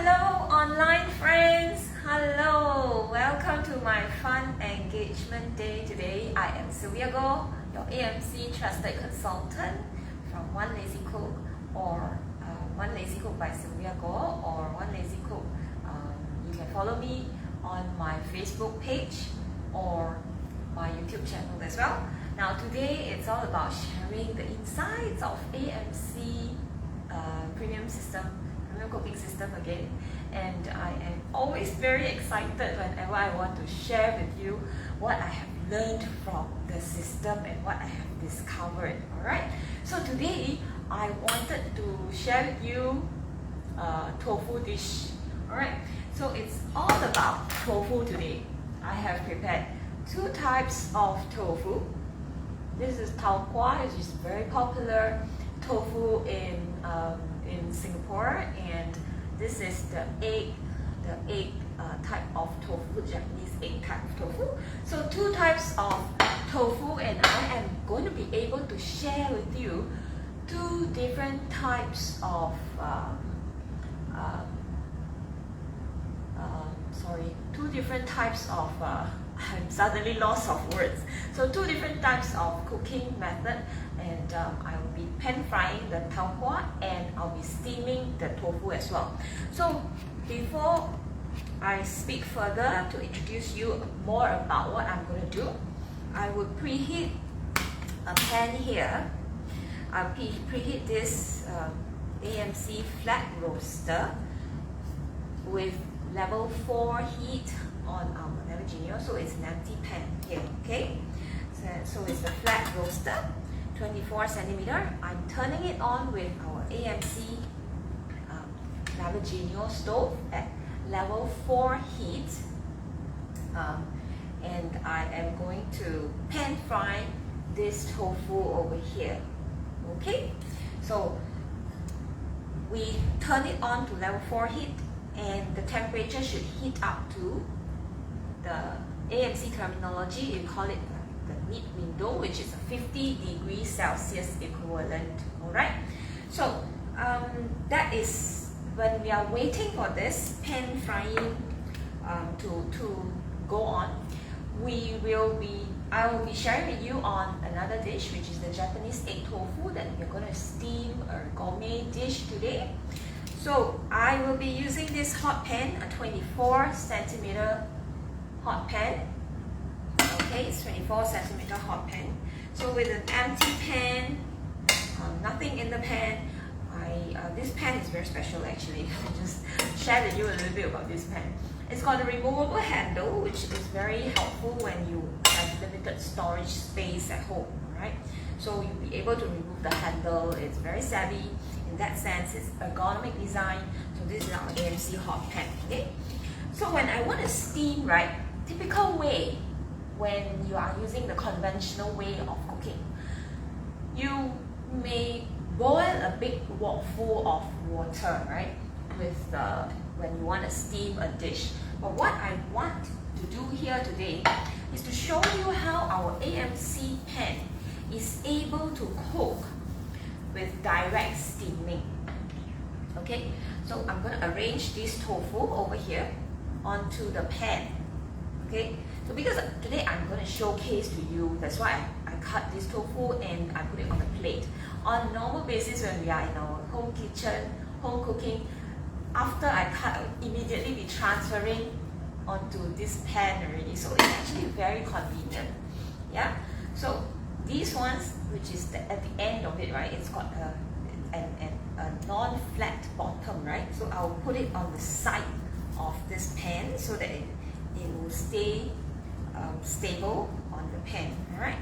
Hello online friends, hello, welcome to my fun engagement day today. I am Sylvia Go, your AMC trusted consultant from One Lazy Cook or One Lazy Cook by Sylvia Go or One Lazy Cook. You can follow me on my Facebook page or my YouTube channel as well. Now today it's all about sharing the insights of AMC Premium Cooking System again, and I am always very excited whenever I want to share with you what I have learned from the system and what I have discovered. Alright, so today I wanted to share with you a tofu dish. Alright, so it's all about tofu today. I have prepared two types of tofu. This is thawed, which is very popular tofu in Singapore, and this is the egg type of tofu, Japanese egg type of tofu. So two types of tofu, and I am going to be able to share with you two different types of I'm suddenly lost of words. So two different types of cooking method, and I will be pan frying the thawed and I'll be steaming the tofu as well. So before I speak further to introduce you more about what I'm going to do, I will preheat a pan here. I'll preheat this AMC flat roaster with level 4 heat on our Genio, so it's an empty pan here, okay? So it's a flat roaster, 24 centimeter. I'm turning it on with our AMC Genio stove at level 4 heat, and I am going to pan fry this tofu over here, okay? So we turn it on to level 4 heat, and the temperature should heat up to the AMC terminology, you call it the mid window, which is a 50 degrees Celsius equivalent. Alright, so that is when we are waiting for this pan frying to go on. I will be sharing with you on another dish, which is the Japanese egg tofu that we're going to steam, a gourmet dish today. So I will be using this hot pan, a 24 centimeter hot pan. Okay, it's 24 centimeter hot pan. So with an empty pan, nothing in the pan. This pan is very special actually. I just share with you a little bit about this pan. It's got a removable handle, which is very helpful when you have limited storage space at home, right? So you'll be able to remove the handle. It's very savvy in that sense. It's ergonomic design. So this is our AMC hot pan. Okay. So when I want to steam, right, typical way when you are using the conventional way of cooking, you may boil a big wok full of water, right, when you want to steam a dish. But what I want to do here today is to show you how our AMC pan is able to cook with direct steaming. Okay, so I'm going to arrange this tofu over here onto the pan. Okay, so because today I'm going to showcase to you, that's why I cut this tofu and I put it on the plate. On normal basis, when we are in our home kitchen, home cooking, after I cut, I will immediately be transferring onto this pan already. So it's actually very convenient. Yeah. So these ones, which is at the end of it, right? It's got a non-flat bottom, right? So I'll put it on the side of this pan so that it will stay stable on the pan. All right.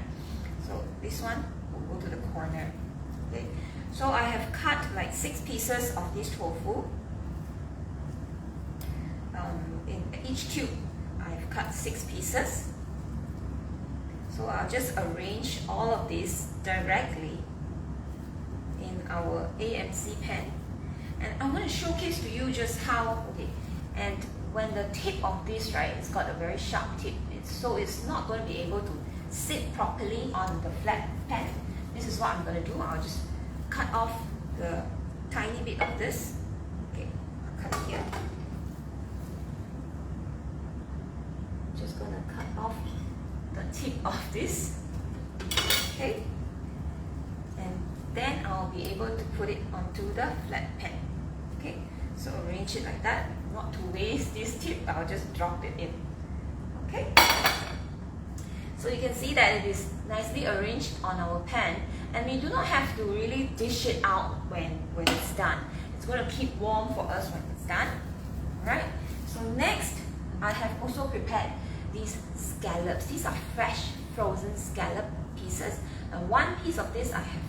So this one will go to the corner. Okay. So I have cut like 6 pieces of this tofu. In each tube, I have cut 6 pieces. So I'll just arrange all of this directly in our AMC pan. And I want to showcase to you just how, okay, and when the tip of this, right, it's got a very sharp tip. So it's not going to be able to sit properly on the flat pan. This is what I'm going to do. I'll just cut off the tiny bit of this. Okay, I'll cut it here. cut off the tip of this. Okay, and then I'll be able to put it onto the flat pan. Okay, so arrange it like that, not to waste this tip. I'll just drop it in. Okay, so you can see that it is nicely arranged on our pan, and we do not have to really dish it out when it's done. It's going to keep warm for us when it's done. Alright, so next I have also prepared these scallops. These are fresh frozen scallop pieces, and one piece of this I have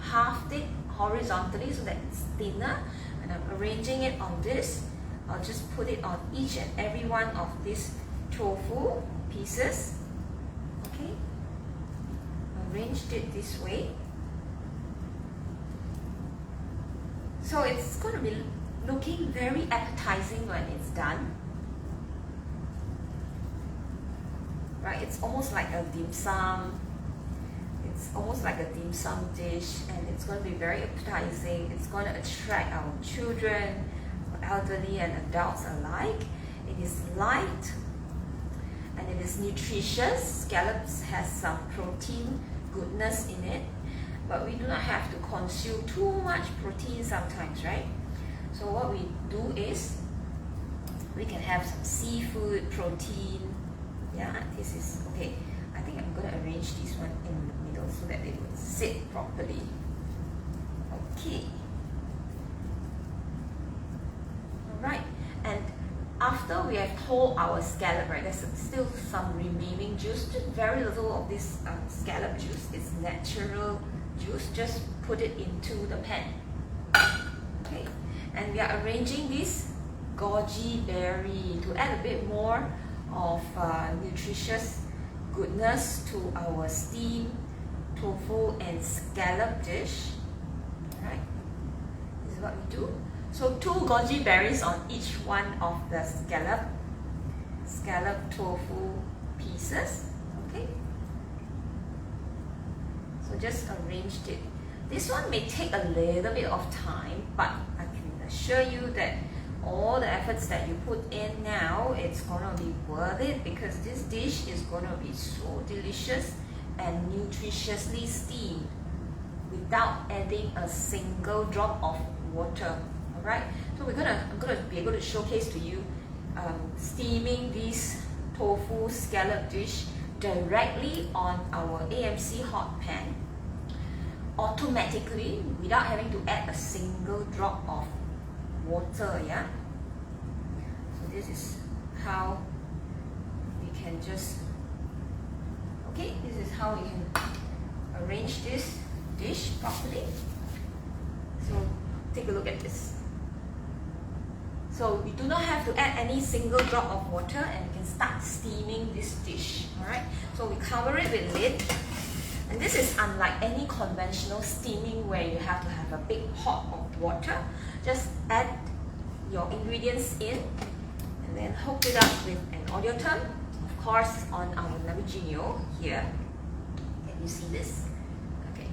halved it horizontally so that it's thinner, and I'm arranging it on this. I'll just put it on each and every one of these tofu pieces. Okay, arranged it this way. So it's going to be looking very appetizing when it's done. Right, it's almost like a dim sum. It's almost like a dim sum dish, and it's going to be very appetizing. It's going to attract our children, elderly and adults alike. It is light and it is nutritious. Scallops has some protein goodness in it, but we do not have to consume too much protein sometimes, right? So what we do is we can have some seafood protein. Yeah, this is okay. I think I'm going to arrange this one in the middle so that it will sit properly. Okay. Alright, and after we have thawed our scallop, right, there's still some remaining juice, just very little of this scallop juice. It's natural juice. Just put it into the pan. Okay, and we are arranging this goji berry to add a bit more of nutritious goodness to our steamed tofu and scallop dish. Alright, this is what we do. So 2 goji berries on each one of the scallop tofu pieces. Okay, so just arranged it. This one may take a little bit of time, but I can assure you that all the efforts that you put in now, it's gonna be worth it, because this dish is gonna be so delicious and nutritiously steamed without adding a single drop of water. Alright, so I'm gonna be able to showcase to you steaming this tofu scallop dish directly on our AMC hot pan automatically without having to add a single drop of water. Yeah, so this is how we can just, okay, this is how we can arrange this dish properly. So take a look at this. So we do not have to add any single drop of water, and we can start steaming this dish. Alright, so we cover it with lid, and this is unlike any conventional steaming where you have to have a big pot of water. Just add your ingredients in and then hook it up with an audio term, of course on our Navigineo here. Can you see this? Okay,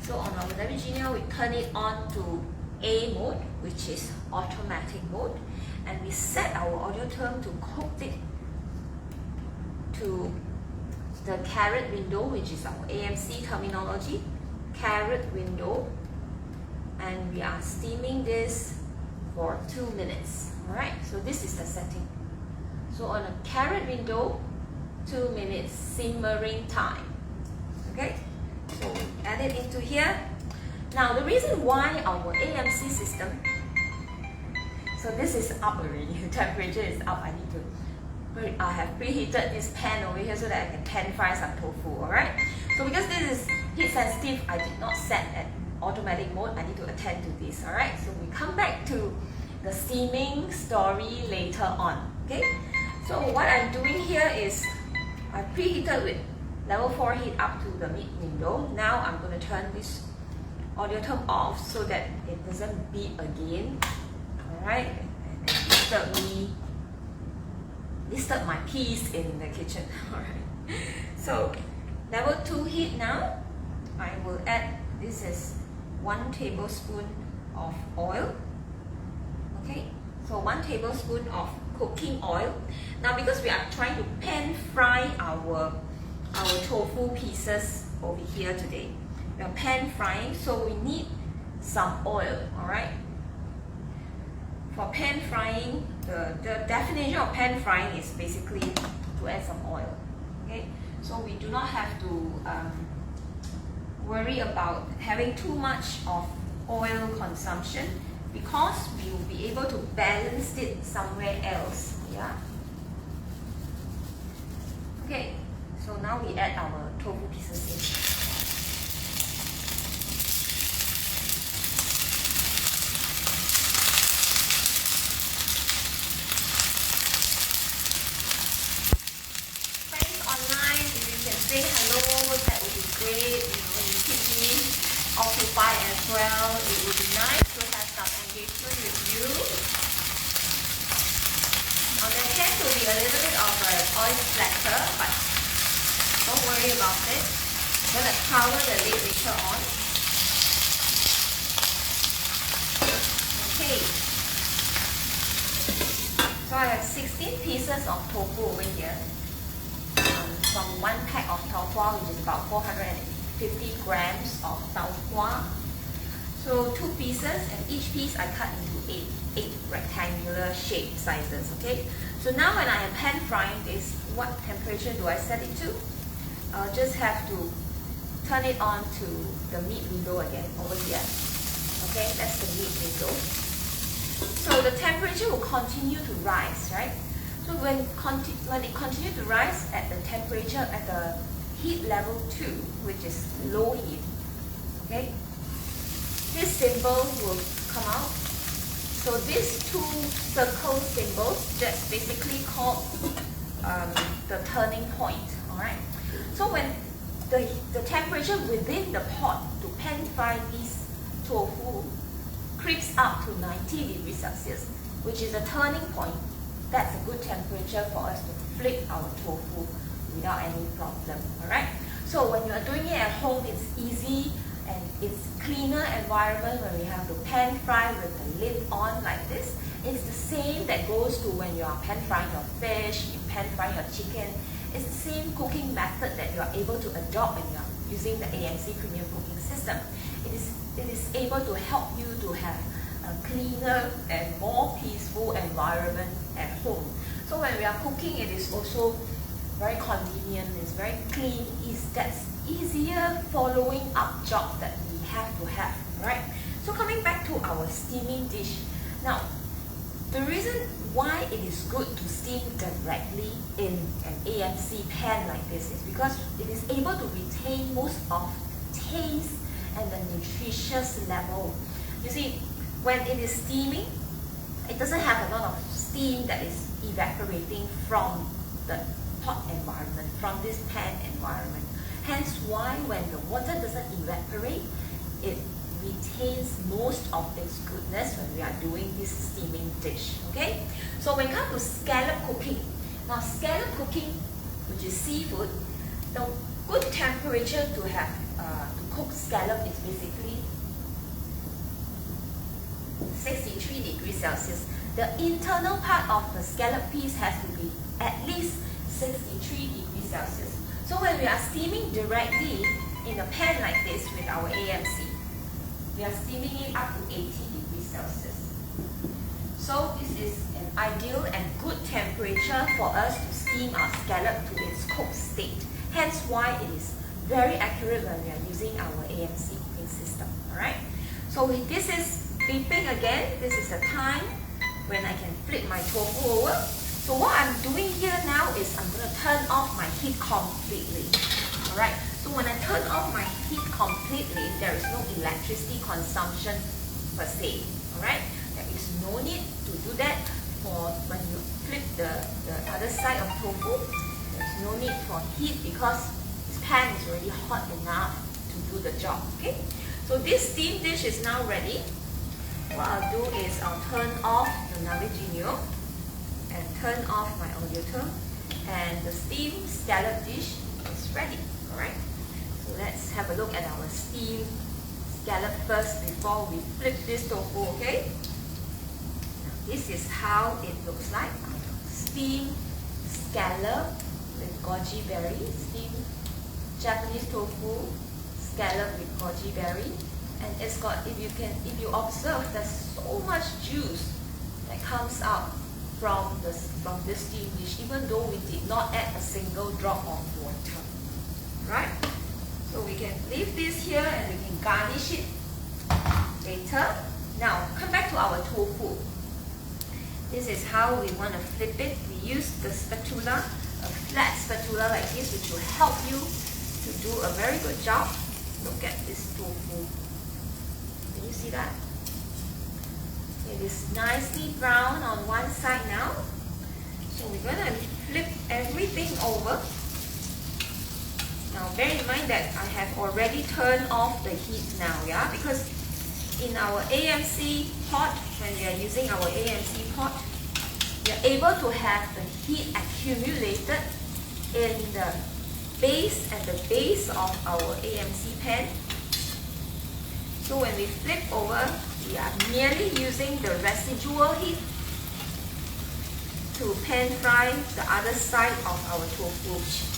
so on our Navigineo we turn it on to A mode, which is automatic mode, and we set our audio term to cook it to the carrot window, which is our AMC terminology, carrot window, and we are steaming this for 2 minutes. Alright, so this is the setting. So on a carrot window, 2 minutes simmering time. Okay, so we add it into here. Now the reason why our AMC system, so this is up already, the temperature is up. I have preheated this pan over here so that I can pan fry some tofu. Alright, so because this is heat sensitive, I did not set at automatic mode. I need to attend to this. Alright, so we come back to the steaming story later on. Okay, so what I'm doing here is I preheated with level 4 heat up to the mid window. Now I'm going to turn this audio term off so that it doesn't beep again. Alright, and disturb my peace in the kitchen. Alright, so level 2 heat now. I will add, this is 1 tablespoon of oil. Okay, so 1 tablespoon of cooking oil. Now because we are trying to pan fry our tofu pieces over here today, we are pan frying, so we need some oil. Alright, for pan frying, the definition of pan frying is basically to add some oil. Okay, so we do not have to worry about having too much of oil consumption, because we will be able to balance it somewhere else. Yeah. Okay, so now we add our tofu pieces in. Friends online, if you can say hello, that would be great. You know, you keep me occupied as well. It would be nice to have some engagement with you. Now there tends to be a little bit of an oil splatter, but don't worry about it. I'm going to cover the lid later on. Okay. So I have 16 pieces of tofu over here. From one pack of tofu, which is about 450 grams of tofu. So 2 pieces, and each piece I cut into 8 rectangular shape sizes. Okay. So now when I am pan frying this, what temperature do I set it to? I'll just have to turn it on to the meat window again over here. Okay, that's the meat window. So the temperature will continue to rise, right? So when it continues to rise at the temperature, at the heat level 2, which is low heat, okay, this symbol will come out. So these 2 circle symbols, that's basically called the turning point. Alright. So when the temperature within the pot to pan fry this tofu creeps up to 90 degrees Celsius, which is a turning point, that's a good temperature for us to flip our tofu without any problem. Alright. So when you are doing it at home, it's easy and it's cleaner environment when we have to pan fry with the lid on like this. It's the same that goes to when you are pan frying your fish, you pan frying your chicken. It's the same cooking method that you are able to adopt when you are using the AMC Premium Cooking System. It is able to help you to have a cleaner and more peaceful environment at home. So when we are cooking, it is also very convenient, it's very clean, that's easier following up job that we have to have, right? So coming back to our steaming dish. Now, the reason why it is good to steam directly in an AMC pan like this is because it is able to retain most of the taste and the nutritious level. You see, when it is steaming, it doesn't have a lot of steam that is evaporating from the pot environment, from this pan environment. Hence why when the water doesn't evaporate, it retains most of its goodness when we are doing this steaming dish. Okay? So when it comes to scallop cooking, now scallop cooking, which is seafood, the good temperature to have to cook scallop is basically 63 degrees Celsius. The internal part of the scallop piece has to be at least 63 degrees Celsius. So when we are steaming directly in a pan like this with our AMC, we are steaming it up to 80 degrees Celsius. So this is an ideal and good temperature for us to steam our scallop to its cooked state. Hence why it is very accurate when we are using our AMC cooking system. Alright? So this is beeping again. This is the time when I can flip my tofu over. So what I'm doing here now is I'm going to turn off my heat completely. Alright, so when I turn off my heat completely, there is no electricity consumption per se. Alright, there is no need to do that for when you flip the other side of tofu. There's no need for heat because this pan is already hot enough to do the job. Okay, so this steam dish is now ready. What I'll do is I'll turn off the Navigineo and turn off my audio tool, and the steamed scallop dish is ready. Alright, so let's have a look at our steamed scallop first before we flip this tofu. Okay, this is how it looks like. steamed scallop with goji berries, steamed Japanese tofu scallop with goji berry, and it's got, if you observe, there's so much juice that comes out from this steamed dish, even though we did not add a single drop of water. Right? So we can leave this here and we can garnish it later. Now come back to our tofu. This is how we want to flip it. We use the spatula, a flat spatula like this, which will help you to do a very good job. Look at this tofu. Can you see that? It is nicely brown on one side now. So we're going to flip everything over. Now bear in mind that I have already turned off the heat now, yeah? Because in our AMC pot, when we are using our AMC pot, we are able to have the heat accumulated in the base, at the base of our AMC pan. So when we flip over, we are merely using the residual heat to pan fry the other side of our tofu.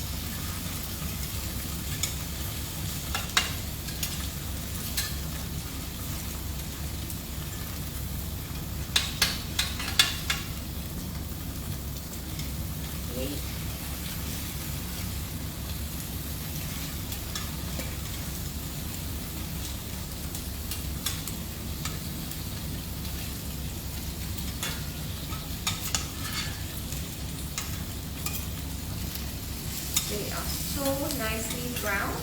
They are so nicely browned,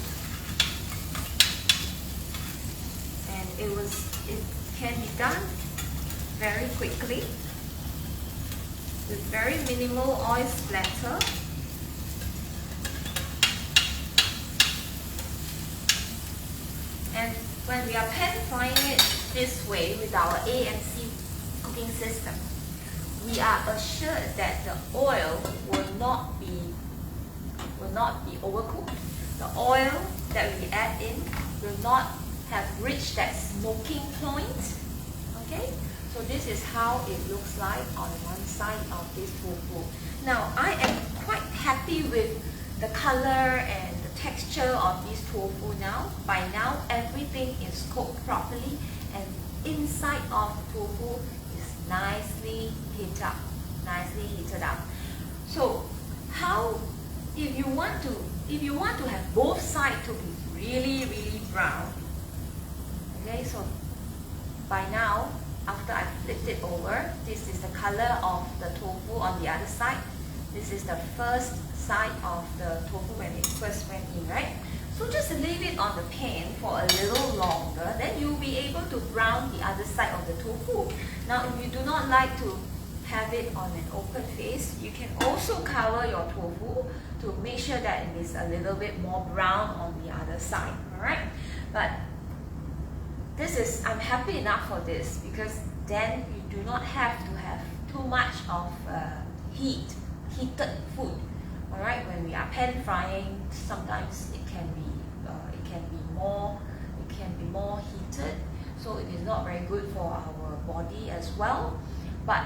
and it can be done very quickly with very minimal oil splatter. And when we are pan frying it this way with our AMC cooking system, we are assured that the oil will not be overcooked. The oil that we add in will not have reached that smoking point. Okay, so this is how it looks like on one side of this tofu. Now I am quite happy with the color and the texture of this tofu now. By now everything is cooked properly, and inside of the tofu is nicely heated up. So how, if you want to have both sides to be really brown, okay, so by now, after I flipped it over, this is the color of the tofu on the other side. This is the first side of the tofu when it first went in, right? So just leave it on the pan for a little longer, then you'll be able to brown the other side of the tofu. Now if you do not like to have it on an open face, you can also cover your tofu to make sure that it is a little bit more brown on the other side, alright? But I'm happy enough for this, because then you do not have to have too much of heated food, alright? When we are pan frying, sometimes it can be more heated, so it is not very good for our body as well. But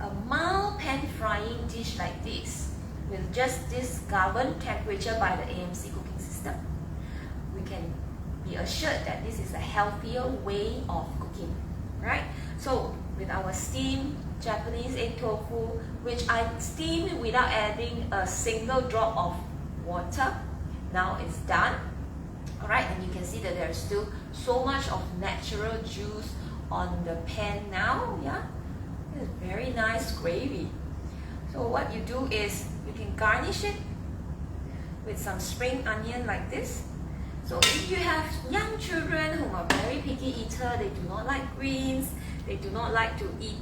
a mild pan frying dish like this, with just this governed temperature by the AMC cooking system, we can be assured that this is a healthier way of cooking, right? So with our steamed Japanese egg tofu, which I steamed without adding a single drop of water, now it's done. Alright, and you can see that there's still so much of natural juice on the pan now, yeah? It's very nice gravy. So what you do is you can garnish it with some spring onion like this. So if you have young children who are very picky eater, they do not like greens, they do not like to eat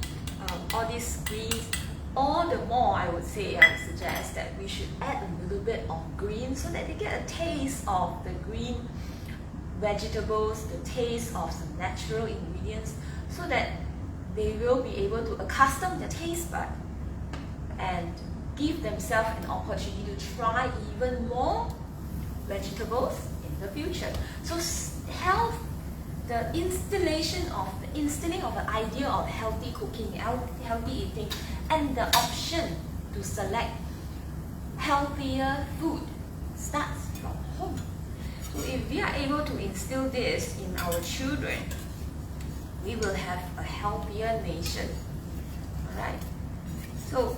all these greens, all the more I would suggest that we should add a little bit of green so that they get a taste of the green vegetables, the taste of some natural ingredients, so that they will be able to accustom their taste bud and give themselves an opportunity to try even more vegetables in the future. So the instilling of the idea of healthy cooking, healthy eating, and the option to select healthier food starts from home. So if we are able to instill this in our children, we will have a healthier nation. Alright? So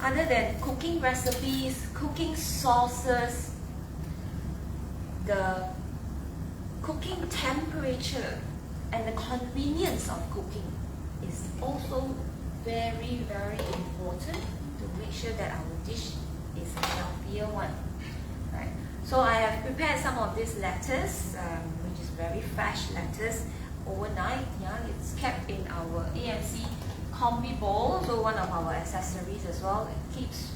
other than cooking recipes, cooking sauces, the cooking temperature and the convenience of cooking is also very, very important to make sure that our dish is a healthier one. Right? So I have prepared some of this lettuce, which is very fresh lettuce, overnight. Yeah, it's kept in our AMC combi bowl, so one of our accessories as well. It keeps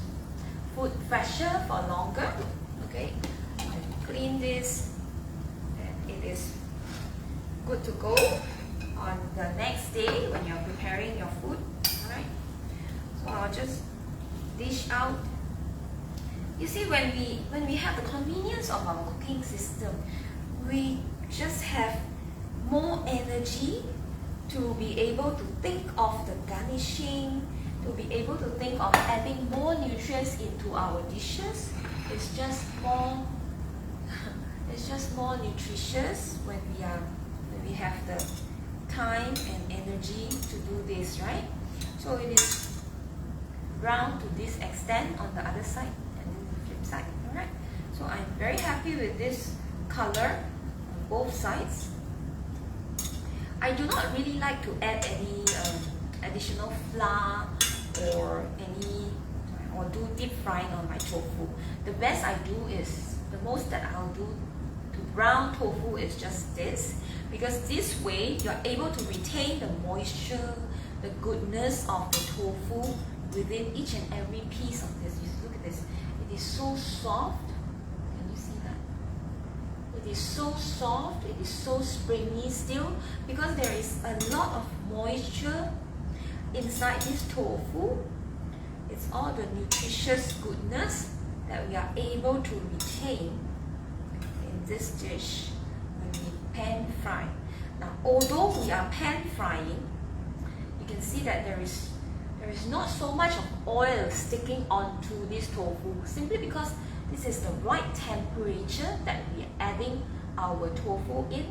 food fresher for longer. Okay, I clean this, and it is good to go on the next day when you're preparing your food. Alright, so I'll just dish out. You see, when we have the convenience of our cooking system, we just have more energy to be able to think of the garnishing, to be able to think of adding more nutrients into our dishes. It's just more nutritious when we have the time and energy to do this, right? So it is brown to this extent on the other side and then the flip side. Alright, so I'm very happy with this color on both sides. I do not really like to add any additional flour or do deep frying on my tofu. The best I do is, the most that I'll do to brown tofu is just this, because this way you're able to retain the moisture, the goodness of the tofu within each and every piece of this. Just look at this. It is so soft. Can you see that? It is so soft. It is so springy still, because there is a lot of moisture inside this tofu. It's all the nutritious goodness that we are able to retain in this dish when we pan fry. Now, although we are pan frying, you can see that there is not so much of oil sticking onto this tofu, simply because this is the right temperature that we are adding our tofu in,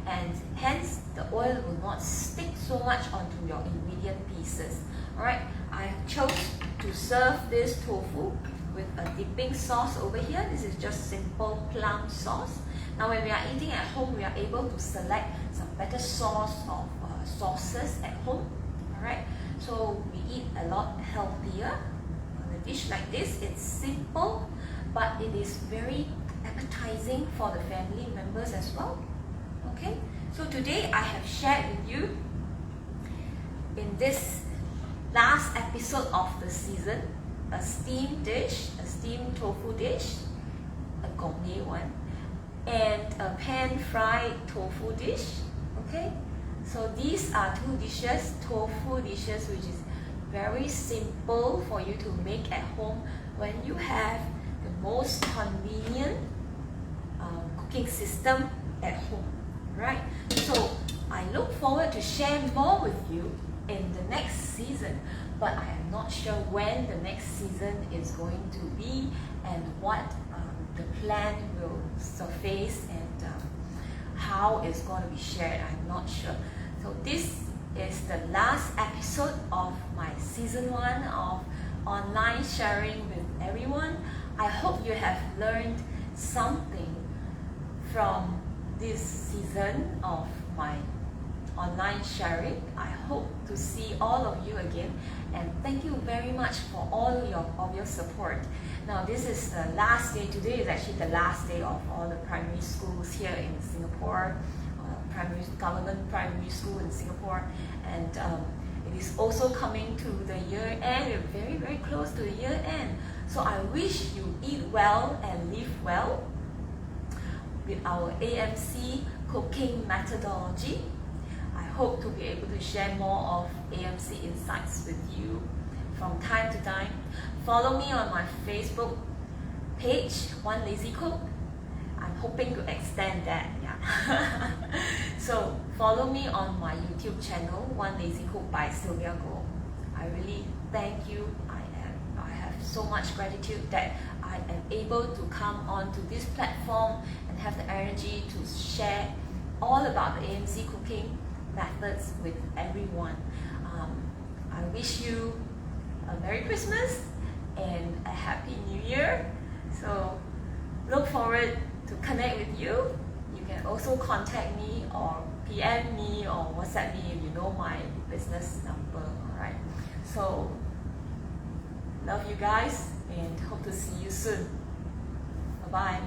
and hence the oil will not stick so much onto your ingredient pieces. Alright, I chose to serve this tofu with a dipping sauce over here. This is just simple plum sauce. Now when we are eating at home, we are able to select some better sauce of sauces at home. Alright, so we eat a lot healthier on a dish like this. It's simple, but it is very appetizing for the family members as well. Okay, so today I have shared with you in this last episode of the season a steamed dish, a steamed tofu dish, a gourmet one, and a pan fried tofu dish. Okay, so these are two dishes, tofu dishes, which is very simple for you to make at home when you have the most convenient cooking system at home, right? So I look forward to share more with you in the next season, but I am not sure when the next season is going to be and what the plan will surface and how it's going to be shared. I'm not sure. So this is the last episode of my season 1 of online sharing with everyone. I hope you have learned something from this season of my online sharing. I hope to see all of you again, and thank you very much for all of your support. Now this is the last day. Today is actually the last day of all the primary schools here in Singapore, government primary school in Singapore, and it is also coming to the year end. We're very, very close to the year end. So I wish you eat well and live well with our AMC cooking methodology. I hope to be able to share more of AMC insights with you from time to time. Follow me on my Facebook page, One Lazy Cook. I'm hoping to extend that, yeah. So follow me on my YouTube channel, One Lazy Cook by Sylvia Goh. I really thank you. I am I have so much gratitude that I am able to come onto this platform and have the energy to share all about the AMC cooking methods with everyone. I wish you a Merry Christmas and a Happy New Year. So look forward to connect with you. You can also contact me or PM me or WhatsApp me if you know my business number. Alright. So love you guys and hope to see you soon. Bye bye.